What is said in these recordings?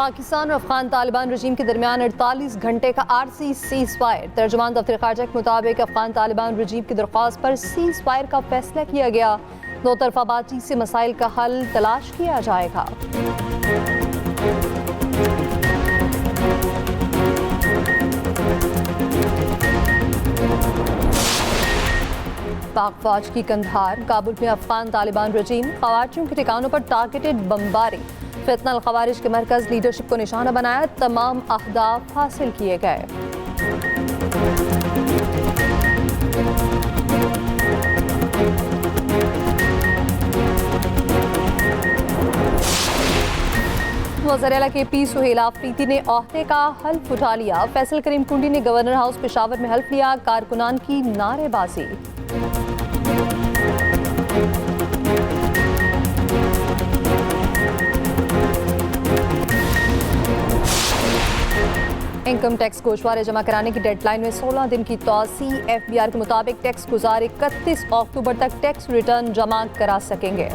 पाकिस्तान और अफगान तालिबान रजीम के दरमियान 48 घंटे का आरसी सीज फायर। तर्जुमान दफ्तर खारजा के मुताबिक अफगान तालिबान रजीम की दरख्वास्त पर सीज फायर का फैसला किया गया। दो तरफा बातचीत से मसाइल का हल तलाश किया जाएगा। पाक फौज की कंधार काबुल में अफगान तालिबान रजीम खवारियों के ठिकानों पर टारगेटेड बमबारी। फितनल खवारिज के मरकज लीडरशिप को निशाना बनाया। तमाम अहदाफ हासिल किए गए। वज़ीर आला के पी सुहेल आफरीदी ने ओहदे का हल्फ उठा लिया। फैसल करीम कुंडी ने गवर्नर हाउस पेशावर में हल्फ लिया। कारकुनान की नारेबाजी। इनकम टैक्स गोशवारे जमा कराने की डेडलाइन में 16 दिन की तौसी। FBR के मुताबिक टैक्स गुजार 31 अक्टूबर तक टैक्स रिटर्न जमा करा सकेंगे।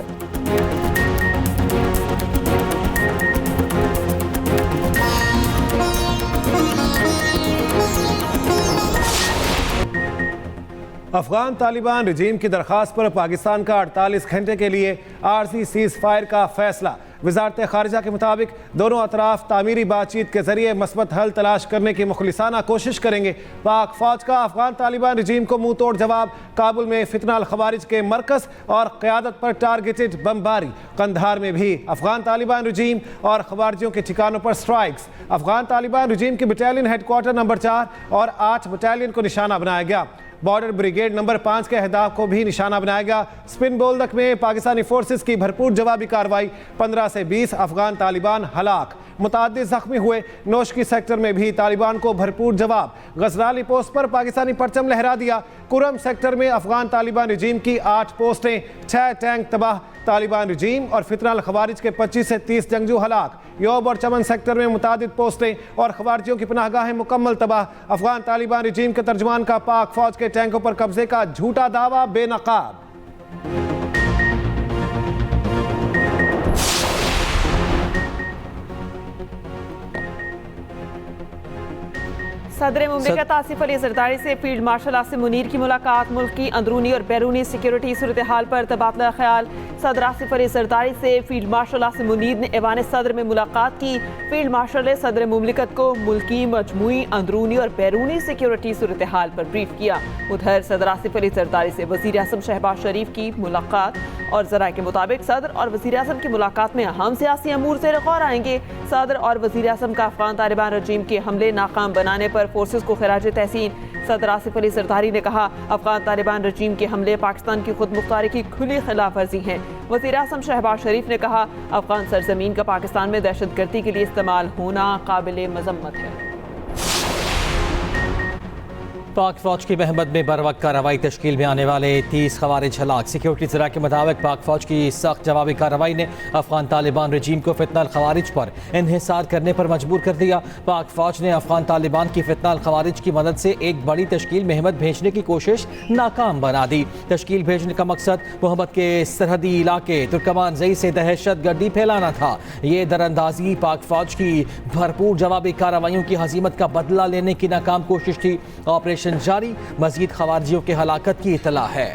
अफगान तालिबान रजीम की दरख्वास्त पर पाकिस्तान का 48 घंटे के लिए आरसी सीज फायर का फैसला। वजारत खारजा के मुताबिक दोनों अतराफ तामीरी बातचीत के जरिए मस्बत हल तलाश करने की मुखलिसाना कोशिश करेंगे। पाक फौज का अफगान तालिबान रजीम को मुंह तोड़ जवाब। काबुल में फितनल खवारिज के मरकज और क़यादत पर टारगेटेड बमबारी। कंधार में भी अफगान तालिबान रजीम और खवारिजियों के ठिकानों पर स्ट्राइक्स। अफगान तालिबान रजीम की बटालियन हेडक्वार्टर नंबर 4 और 8 बटालियन को निशाना बनाया गया। बॉर्डर ब्रिगेड नंबर 5 के अहदाफ को भी निशाना बनाया गया। स्पिन बोल्दक में पाकिस्तानी फोर्सेस की भरपूर जवाबी कार्रवाई। 15 से 20 अफगान तालिबान हलाक, मुताद्दिद जख्मी हुए। नोशकी सेक्टर में भी तालिबान को भरपूर जवाब। गजराली पोस्ट पर पाकिस्तानी परचम लहरा दिया। कुरम सेक्टर में अफगान तालिबान रजीम की 8 पोस्टें, 6 टैंक तबाह। तालिबान रजीम और फितनल खवारिज के 25 से 30 जंगजू हलाक। योब और चमन सेक्टर में मुतादिद पोस्टें और खवारिजियों की पनाहगाहें मुकम्मल तबाह। अफगान तालिबान रजीम के तर्जुमान का पाक फौज के टैंकों पर कब्जे का झूठा दावा बेनकाब। सदर मुमलिकत आसिफ अली जरदारी से फील्ड मार्शल आसिम मुनीर की मुलाकात। मुल्क की अंदरूनी और बैरूनी सिक्योरिटी सूरत हाल पर तबादला ख्याल। सदर आसिफ अली जरदारी से फील्ड मार्शल आसिम मुनीर ने ऐवान सदर में मुलाकात की। फील्ड मार्शल ने सदर मुमलिकत को मुल्की मजमूई अंदरूनी और बैरूनी सिक्योरिटी सूरत हाल पर ब्रीफ किया। उधर सदर आसिफ अली जरदारी से वज़ीर आज़म शहबाज शरीफ की मुलाकात और ज़राए के मुताबिक सदर और वज़ीर आज़म की मुलाकात में अहम सियासी अमूर से गौर आएंगे। सदर और वज़ीर आज़म का अफगान तालिबान रजीम के हमले नाकाम बनाने पर फोर्सेस को खिराज तहसीन। सदर आसिफ अली जरदारी ने कहा, अफगान तालिबान रजीम के हमले पाकिस्तान की खुद मुख्तारी की खुली खिलाफ वर्जी हैं। वज़ीर आज़म शहबाज शरीफ ने कहा, अफगान सरजमीन का पाकिस्तान में दहशतगर्दी के लिए इस्तेमाल होना काबिल मजम्मत है। पाक फौज की महमद में बर वक्त कार्रवाई। तश्कील में आने वाले 30 खवारिज हलाक। सिक्योरिटी ज़रा के मुताबिक पाक फौज की सख्त जवाबी कार्रवाई ने अफगान तालिबान रजीम को फितनल खवारिज पर इन्हिसार करने पर मजबूर कर दिया। पाक फौज ने अफगान तालिबान की फितनल खवारिज की मदद से एक बड़ी तश्कील महमद भेजने की कोशिश नाकाम बना दी। तश्कील भेजने का मकसद मोहम्मद के सरहदी इलाके तुर्कमान जई से दहशत गर्दी फैलाना था। ये दरअंदाजी पाक फौज की भरपूर जवाबी कार्रवाइयों की हजीमत का बदला लेने की नाकाम कोशिश थी। ऑपरेशन जारी। मजीद खवारिजियों के हलाकत की इतला है।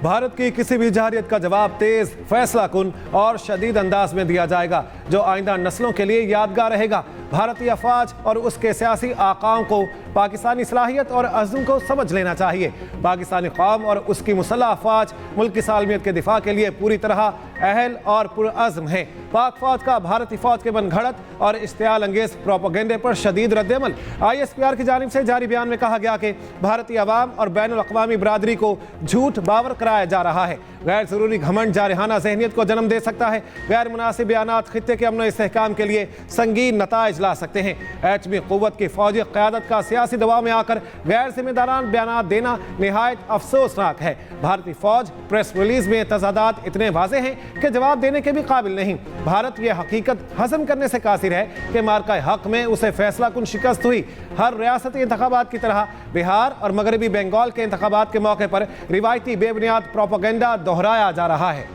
भारत की किसी भी जारियत का जवाब तेज, फैसला कुन और शदीद अंदाज में दिया जाएगा, जो आइंदा नस्लों के लिए यादगार रहेगा। भारतीय अफवाज और उसके सियासी आकाओं को पाकिस्तानी सलाहियत और अज़्म को समझ लेना चाहिए। पाकिस्तानी कौम और उसकी मुसल्लह अफवाज मुल्क की सालमियत के दिफा के लिए पूरी तरह अहल और पुरअज़्म हैं। पाक फौज का भारतीय फौज के बनघड़त और इश्तियाल अंगेज प्रोपेगेंडे पर शदीद रद्दअमल। ISPR की जानिब से जारी बयान में कहा गया कि भारतीय अवाम और बैनुल अक़वामी बरादरी को झूठ बावर कराया जा रहा है। गैर ज़रूरी घमंड जारहाना ज़हनियत को जन्म दे सकता है। गैर मुनासिब बयानात खित्ते के अमन इस्तेहकाम के लिए संगीन नताइज ला सकते हैं। एटमी क़ुव्वत की फौजी क़यादत का सियासी दबाव में आकर गैर जिम्मेदारान बयानात देना निहायत अफसोसनाक है। भारतीय फौज प्रेस रिलीज में तजादात इतने वाज़ेह हैं कि जवाब देने के भी काबिल नहीं। भारत ये हकीकत हजम करने से कासिर है कि मार्का हक में उसे फैसला कुन शिकस्त हुई। हर रियासती इंतखाबात की तरह बिहार और मगरबी बंगाल के इंतखाबात के मौके पर रिवायती बेबुनियाद प्रोपेगेंडा दोहराया जा रहा है।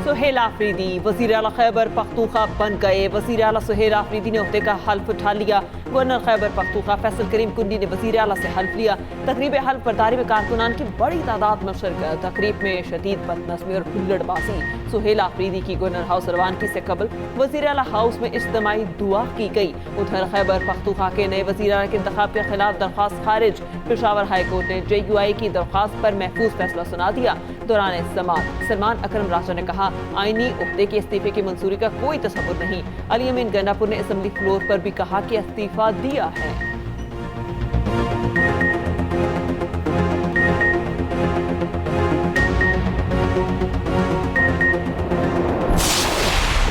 सुहेल आफरीदी वज़ीर आला खैबर पख्तूनख्वा बन गए। वज़ीर आला सुहेल आफरीदी ने ओहदे का हल्फ उठा लिया। गवर्नर खैबर पख्तूनख्वा फैसल करीम कुंडी ने वज़ीर आला से हल्फ लिया। तकरीब हल्फ बर्दारी में कारकुनान की बड़ी तादाद में शिरकत। तकरीब में शदीद बदनज़मी और हुल्लड़बाजी। सुहेल आफरीदी की गवर्नर हाउस रवानगी से कबल वज़ीर आला हाउस में इज्तिमाई दुआ की गई। उधर खैबर पख्तूनख्वा के नए वज़ीर आला के इंतखाब के खिलाफ दरख्वास्त खारिज। पेशावर हाई कोर्ट ने JUI की दरख्वास्त पर महफूज फैसला सुना दिया। दौरान समाअत सलमान अकरम राजा ने कहा, आईनी उहदे के इस्तीफे की मंजूरी का कोई तसव्वुर नहीं। अली अमीन गंडापुर ने असेंबली फ्लोर पर भी कहा कि इस्तीफा दिया है।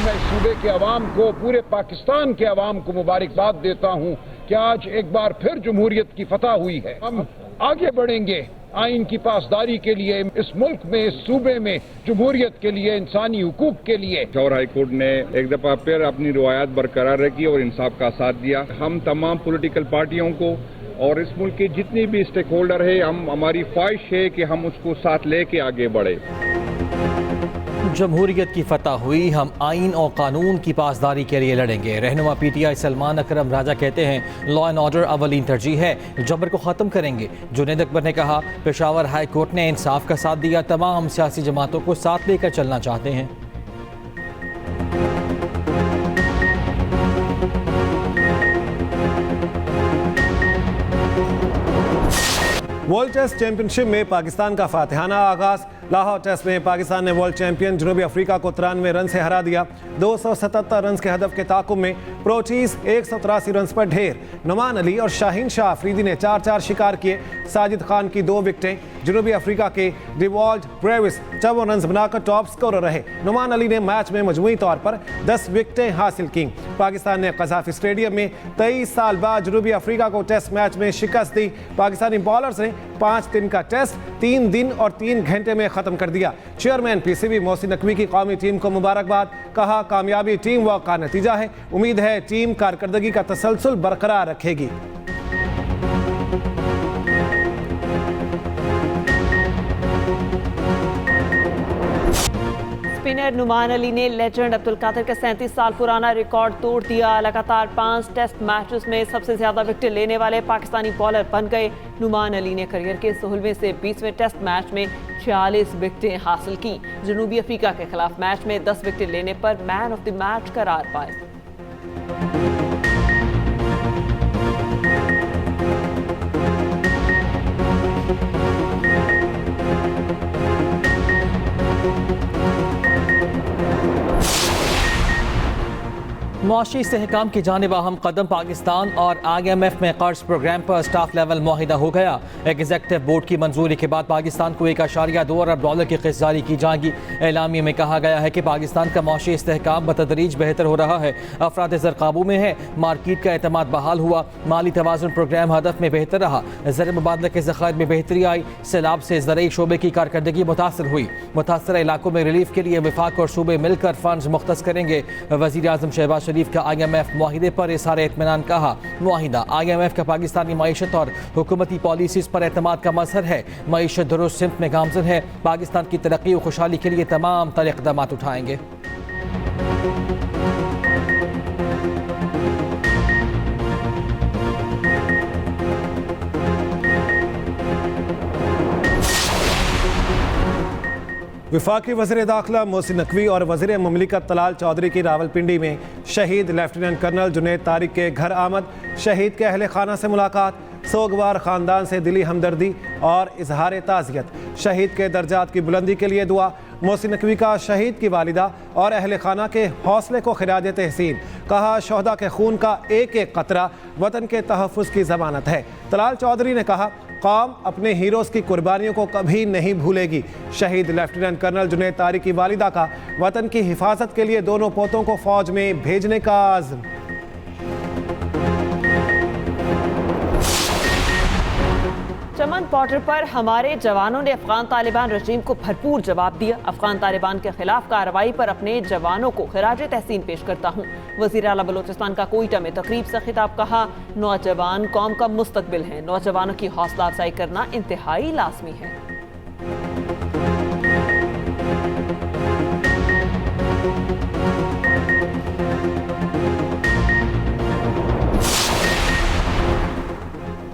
मैं सूबे के अवाम को, पूरे पाकिस्तान के अवाम को मुबारकबाद देता हूं कि आज एक बार फिर जमहूरियत की फतह हुई है। हम आगे बढ़ेंगे आइन की पासदारी के लिए, इस मुल्क में, इस सूबे में जमहूरियत के लिए, इंसानी हुकूक के लिए। पेशावर हाई कोर्ट ने एक दफा फिर अपनी रिवायत बरकरार रखी और इंसाफ का साथ दिया। हम तमाम पॉलिटिकल पार्टियों को और इस मुल्क के जितने भी स्टेक होल्डर है, हमारी ख्वाहिश है कि हम उसको साथ लेके आगे बढ़े। जमहूरियत की फतह हुई, हम आइन और कानून की पासदारी के लिए लड़ेंगे। रहनुमा PTI सलमान अकरम राजा कहते हैं, लॉ एंड ऑर्डर अवलीन तरजीह है, जबर को ख़त्म करेंगे। जुनैद अकबर ने कहा, पेशावर हाई कोर्ट ने इंसाफ का साथ दिया, तमाम सियासी जमातों को साथ लेकर चलना चाहते हैं। वर्ल्ड टेस्ट चैंपियनशिप में पाकिस्तान का फातिहाना आगाज। लाहौर टेस्ट में पाकिस्तान ने वर्ल्ड चैंपियन जनूबी अफ्रीका को 93 रन से हरा दिया। 277 रन के हदफ के ताकुब में प्रोटीज 183 रन पर ढेर। नुमान अली और शाहीन शाह अफरीदी ने 4-4 शिकार किए। साजिद खान की 2 विकेटें। जनूबी अफ्रीका के डिवॉल्ड ब्रेविस 54 रन बनाकर टॉप स्कोरर रहे। नुमान अली ने मैच में मजमूई तौर पर 10 विकेटें हासिल की। पाकिस्तान ने कज़ाफी स्टेडियम में 23 साल बाद जनूबी अफ्रीका को टेस्ट मैच में शिकस्त दी। पाकिस्तानी बॉलर्स ने 5 दिन का टेस्ट 3 दिन और 3 घंटे में खत्म कर दिया। चेयरमैन PCB मोहसिन नकवी की कौमी टीम को मुबारकबाद। कहा, कामयाबी टीम वर्क का नतीजा है। उम्मीद है टीम कारकर्दगी का तसलसल बरकरार रखेगी। स्पिनर नुमान अली ने लेजेंड अब्दुल कादिर का 37 साल पुराना रिकॉर्ड तोड़ दिया। लगातार 5 टेस्ट मैचेस में सबसे ज्यादा विकेट लेने वाले पाकिस्तानी बॉलर बन गए। नुमान अली ने करियर के 16वें से 20वें टेस्ट मैच में 46 विकेटें हासिल की। जनूबी अफ्रीका के खिलाफ मैच में 10 विकेट लेने पर मैन ऑफ द मैच करार पाए। मुआशी इस्तेहकाम की जानिब अहम कदम। पाकिस्तान और IMF में कर्ज प्रोग्राम पर स्टाफ लेवल मुआहिदा हो गया। एग्जीक्यूटिव बोर्ड की मंजूरी के बाद पाकिस्तान को $1.2 अरब की किस्त जारी की जाएगी। एलामिया में कहा गया है कि पाकिस्तान का मुआशी इस्तेहकाम बतदरीज बेहतर हो रहा है। अफराद ज़र काबू में है। मार्केट का एतमाद बहाल हुआ। माली तवाज़ुन प्रोग्राम हदफ में बेहतर रहा। ज़र मुबादला के ज़खायर में बेहतरी आई। सैलाब से ज़रई शोबे की कारकर्दगी मुतासर हुई। मुतासरा इलाकों में रिलीफ के लिए वफाक और सूबे मिलकर फंड्स मुख्तस करेंगे। वज़ीर आज़म शहबाज शरीफ का IMF मुआहिदे पर इज़हार इत्मीनान। कहा, मुआहिदा IMF का पाकिस्तानी मईशत और हुकूमती पॉलिसीज़ पर एतमाद का मज़हर है। मईशत दुरुस्त सिमत में गामज़न है। पाकिस्तान की तरक्की और खुशहाली के लिए तमाम तरह इक़दाम उठाएंगे। वफाकी वज़ीर दाखिला मोहसिन नकवी और वज़ीर मुमलिकत तलाल चौधरी की रावलपिंडी में शहीद लेफ्टिनेंट कर्नल जुनैद तारिक के घर आमद। शहीद के अहले खाना से मुलाकात। सोगवार ख़ानदान से दिली हमदर्दी और इजहार ताज़ियत। शहीद के दर्जात की बुलंदी के लिए दुआ। मोहसिन नकवी का शहीद की वालिदा और अहले खाना के हौसले को खिराज तहसीन। कहा, शोहदा के खून का एक एक कतरा वतन के तहफ़्फ़ुज़ की ज़मानत है। तलाल चौधरी ने कहा, कौम अपने हीरोज़ की कुर्बानियों को कभी नहीं भूलेगी। शहीद लेफ्टिनेंट कर्नल जुनैद तारिक की वालिदा का वतन की हिफाजत के लिए दोनों पोतों को फ़ौज में भेजने का आज़्म। यमन बॉर्डर पर हमारे जवानों ने अफगान तालिबान रजीम को भरपूर जवाब दिया। अफगान तालिबान के खिलाफ कार्रवाई पर अपने जवानों को खिराज तहसीन पेश करता हूँ। वज़ीर आला बलोचिस्तान का कोयटा में तकरीब से खिताब, कहा नौजवान कौम का मुस्तकबिल है, नौजवानों की हौसला अफजाई करना इंतहाई लाजमी है।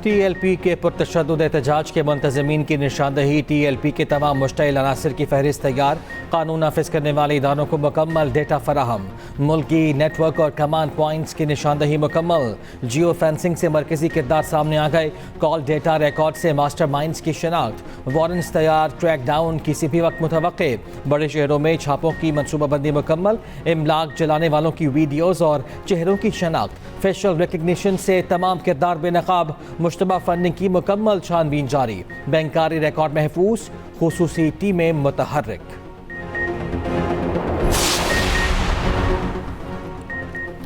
TLP के पुरतशद्दुद एहतजाज के मुंतज़मीन की निशानदही। TLP के तमाम मुश्तइल अनासिर की फहरिस्त तैयार। कानून नाफिज करने वाले इदारों को मुकम्मल डेटा फराहम। मुल्की नेटवर्क और कमांड पॉइंट्स की निशानदही मुकम्मल। जियो फेंसिंग से मरकजी किरदार सामने आ गए। कॉल डेटा रिकॉर्ड से मास्टर माइंड्स की शनाख्त। वारंट्स तैयार, ट्रैक डाउन किसी भी वक्त मुतवक्के। बड़े शहरों में छापों की मनसूबाबंदी मुकम्मल। इमलाक जलाने वालों की वीडियोज़ और चेहरों की शनाख्त। फेशियल रिकग्निशन से तमाम किरदार बेनकाब। मुश्तबा फंडिंग की मुकम्मल छानबीन जारी। बैंकारी रिकॉर्ड महफूज, खुसूसी टीमें मुतहर्रिक।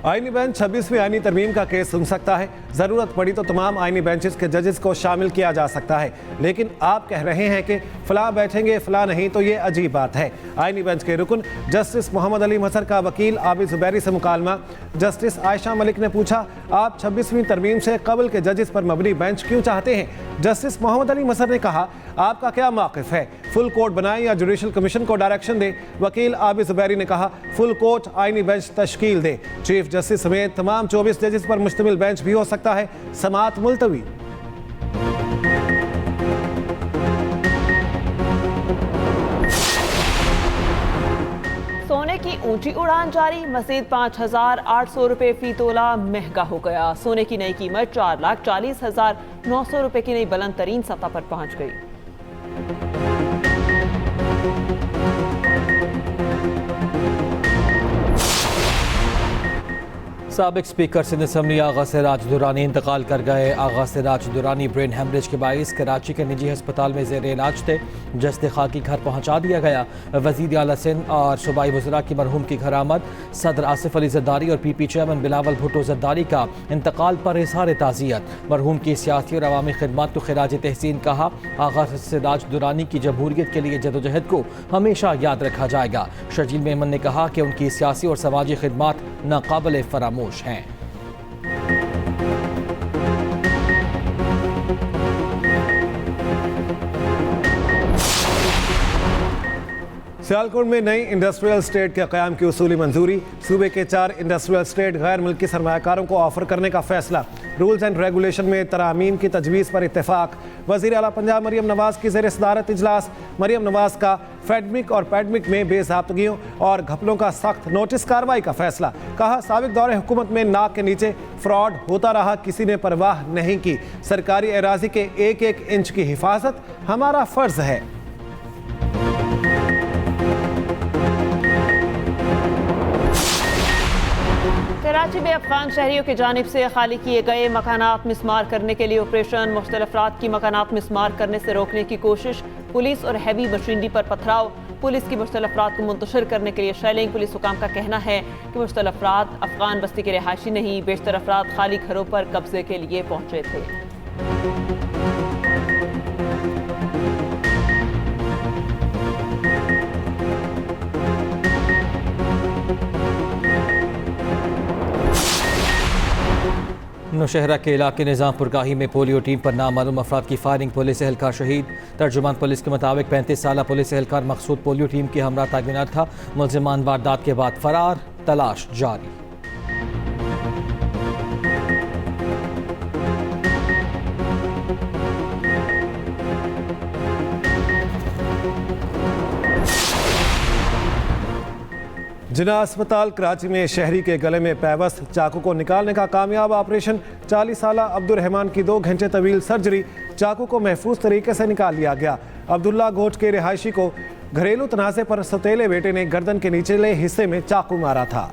आईनी बेंच 26वीं आईनी तरमीम का केस सुन सकता है। ज़रूरत पड़ी तो तमाम आईनी बेंचेस के जजेस को शामिल किया जा सकता है। लेकिन आप कह रहे हैं कि फ़लाँ बैठेंगे फ़लाँ नहीं, तो ये अजीब बात है। आईनी बेंच के रुकन जस्टिस मोहम्मद अली मसर का वकील आबिद ज़ुबैरी से मुकालमा। जस्टिस आयशा मलिक ने पूछा, आप 26वीं तरमीम से कबल के जजेस पर मबनी बेंच क्यों चाहते हैं? जस्टिस मोहम्मद अली मसर ने कहा, आपका क्या मौक़िफ़ है? फुल कोर्ट बनाएं या जुडिशल कमीशन को डायरेक्शन दे? वकील आबिद ज़ुबैरी ने कहा, फुल कोर्ट आईनी बेंच तश्कील दे। चीफ जस्टिस समेत तमाम 24 जजेस पर मुश्तमिल बेंच भी हो सकता है। समाअत मुलतवी। सोने की ऊंची उड़ान जारी। मजीद 5,800 रुपये फी तोला महंगा हो गया। सोने की नई कीमत 4,40,900 रुपये की नई बुलंद तरीन सतह पर पहुंच गई। साबिक स्पीकर सिंध असम्बली आगा सिराज दुरानी इंतकाल कर गए। आगा सिराज दुरानी ब्रेन हेमरेज के बाइस कराची के निजी अस्पताल में ज़ेर इलाज थे। जस्ते खाकी घर पहुँचा दिया गया। वज़ीर आला सिंध और सूबाई वज़रा की मरहूम की घर आमद। सदर आसिफ अली ज़रदारी और PP चेयरमैन बिलावल भुट्टो ज़रदारी का इंतकाल पर इज़हार ताज़ियत। मरहूम की सियासी और अवामी खिदमत को खिराज तहसीन कहा। आगा सिराज दुरानी की जमहूरियत के लिए जदोजहद को हमेशा याद रखा जाएगा। शर्जील मेमन ने कहा कि उनकी सियासी और समाजी खिदमत नाकाबिल फरामोश हैं। सियालकोट में नई इंडस्ट्रियल स्टेट के क़याम की उसूली मंजूरी। सूबे के 4 इंडस्ट्रियल स्टेट गैर मुल्की सरमायाकारों को ऑफर करने का फैसला। रूल्स एंड रेगुलेशन में तरामीम की तजवीज़ पर इत्तेफाक। वज़ीर आला पंजाब मरियम नवाज़ की ज़ेर सदारत इजलास। मरियम नवाज़ का फेडमिक और पैडमिक में बेज़ाब्तगियों और घपलों का सख्त नोटिस कार्रवाई का फैसला। कहा, साबिक दौरे हुकूमत में नाक के नीचे फ्रॉड होता रहा, किसी ने परवाह नहीं की। सरकारी एराज़ी के 1-1 इंच की हिफाजत हमारा फ़र्ज़ है। कराची में अफगान शहरियों की जानिब से खाली किए गए मकानात मिसमार करने के लिए ऑपरेशन। मुख्तलिफ अफराद की मकानात मिसमार करने से रोकने की कोशिश। पुलिस और हैवी मशीनरी पर पथराव। पुलिस की मुख्तलिफ अफराद को मुंतशिर करने के लिए शेलिंग। पुलिस हुकाम का कहना है कि मुख्तलिफ अफराद अफगान बस्ती के रिहायशी नहीं, बेशतर अफराद खाली घरों पर कब्जे के लिए पहुंचे थे। नौशहरा के इलाके निज़ामपुर गाही में पोलियो टीम पर नामालूम अफराद की फायरिंग। पुलिस एहलकार शहीद। तर्जुमान पुलिस के मुताबिक 35 साला पुलिस एहलकार मकसूद पोलियो टीम के हमरा तागिनात था। मुलजिमान वारदात के बाद फरार, तलाश जारी। जिना अस्पताल कराची में शहरी के गले में पैवस्त चाकू को निकालने का कामयाब ऑपरेशन। 40 साला अब्दुल रहमान की 2 घंटे तवील सर्जरी। चाकू को महफूज तरीके से निकाल लिया गया। अब्दुल्ला गोट के रिहायशी को घरेलू तनाज़े पर सौतेले बेटे ने गर्दन के निचले हिस्से में चाकू मारा था।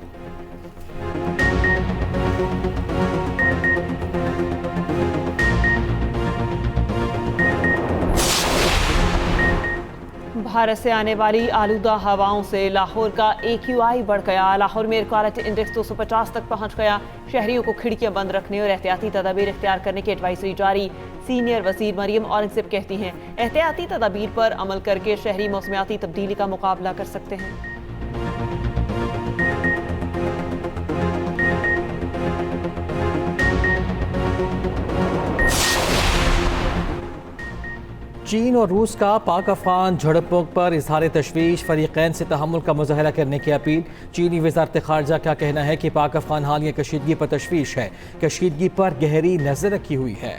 भारत से आने वाली आलूदा हवाओं से लाहौर का AQI बढ़ गया। लाहौर में एयर क्वालिटी इंडेक्स 250 तक पहुंच गया। शहरियों को खिड़कियां बंद रखने और एहतियाती तदाबीर इख्तियार करने की एडवाइजरी जारी। सीनियर वजीर मरियम औरंगजेब कहती हैं एहतियाती तदाबीर पर अमल करके शहरी मौसमियाती तब्दीली का मुकाबला कर सकते हैं। चीन और रूस का पाक अफगान झड़पों पर इजहार तशवीश, फरीकैन से तहम्मुल का मुजाहरा करने की अपील। चीनी वजारत खारजा का कहना है कि पाक अफगान हालिया कशीदगी पर तशवीश है, कशीदगी पर गहरी नजर रखी हुई है।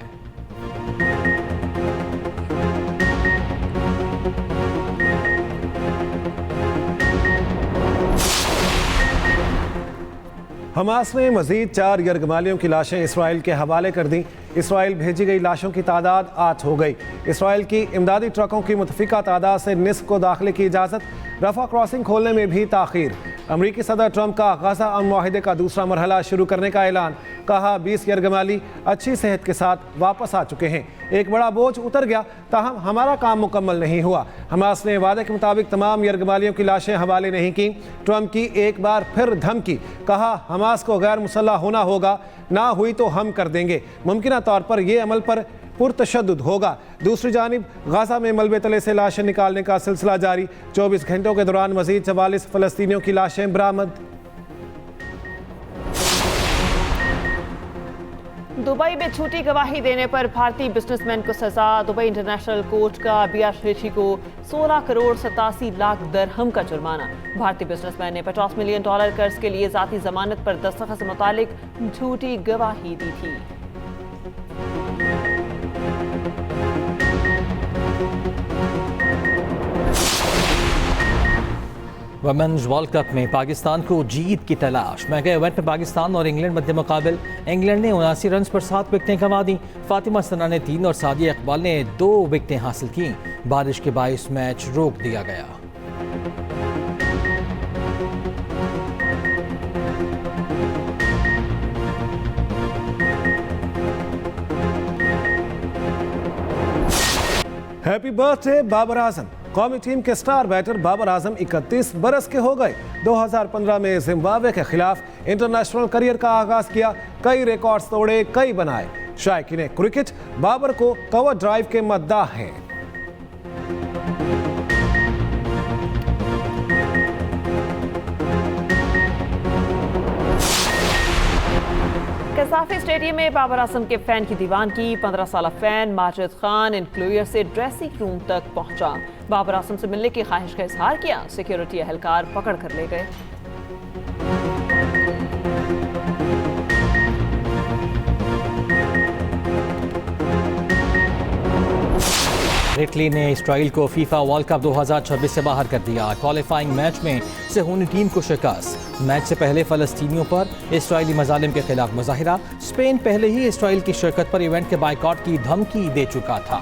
हमास ने मजीद 4 यरगमालियों की लाशें इसराइल के हवाले कर दी। इसराइल भेजी गई लाशों की तादाद 8 हो गई। इसराइल की इमदादी ट्रकों की मुतफिका तादाद से निस्फ को दाखिले की इजाज़त। रफा क्रॉसिंग खोलने में भी ताखीर। अमरीकी सदर ट्रंप का गजा अमन मुआहिदे का दूसरा मरहला शुरू करने का ऐलान। कहा 20 यरगमाली अच्छी सेहत के साथ वापस आ चुके हैं। एक बड़ा बोझ उतर गया, ताहम हमारा काम मुकम्मल नहीं हुआ। हमास ने वादे के मुताबिक तमाम यरगमालियों की लाशें हवाले नहीं की। ट्रंप की एक बार फिर धमकी। कहा हमास को गैर मुसल्लह होना होगा, ना हुई तो हम कर देंगे। मुमकिन तौर पर यह अमल पर पुरतशद्दुद होगा। दूसरी जानिब गाजा में मलबे तले से लाशें निकालने का सिलसिला जारी। 24 घंटों के दौरान मजीद 44 फलस्तीनियों की लाशें बरामद। दुबई में झूठी गवाही देने पर भारतीय बिजनेसमैन को सजा। दुबई इंटरनेशनल कोर्ट का बिया शेठी को 16 करोड़ 87 लाख दरहम का जुर्माना। भारतीय बिजनेसमैन ने $50 मिलियन कर्ज के लिए जाती जमानत पर दस्तखत से मुतालिक झूठी गवाही दी थी। वुमेन्स वर्ल्ड कप में पाकिस्तान को जीत की तलाश। मेगा इवेंट में पाकिस्तान और इंग्लैंड मध्य मुकाबल। इंग्लैंड ने 79 रन पर 7 विकेटें गंवा दी। फातिमा सना ने 3 और सादिया इकबाल ने 2 विकेटें हासिल की। बारिश के बायस मैच रोक दिया गया। Happy birthday Babar Azam. कौमी टीम के स्टार बैटर बाबर आजम 31 बरस के हो गए। 2015 में जिम्बाब्वे के खिलाफ इंटरनेशनल करियर का आगाज किया। कई रिकॉर्ड्स तोड़े, कई बनाए। शायकीन क्रिकेट बाबर को कवर ड्राइव के मद्दाह हैं। कसाफी स्टेडियम में बाबर आजम के फैन की दीवानगी। 15 साल फैन माजिद खान इंक्लूयर से ड्रेसिंग रूम तक पहुंचा। बाबर आजम से मिलने की ख्वाहिश का इजहार किया। सिक्योरिटी एहलकार पकड़ कर ले गए। इटली ने इसराइल को फीफा वर्ल्ड कप 2026 से बाहर कर दिया। क्वालिफाइंग मैच में सेहूनी टीम को शिकस्त। मैच से पहले फलस्तीनियों पर इसराइली मजालिम के खिलाफ मुजाहिरा। स्पेन पहले ही इसराइल की शिरकत पर इवेंट के बायकॉट की धमकी दे चुका था।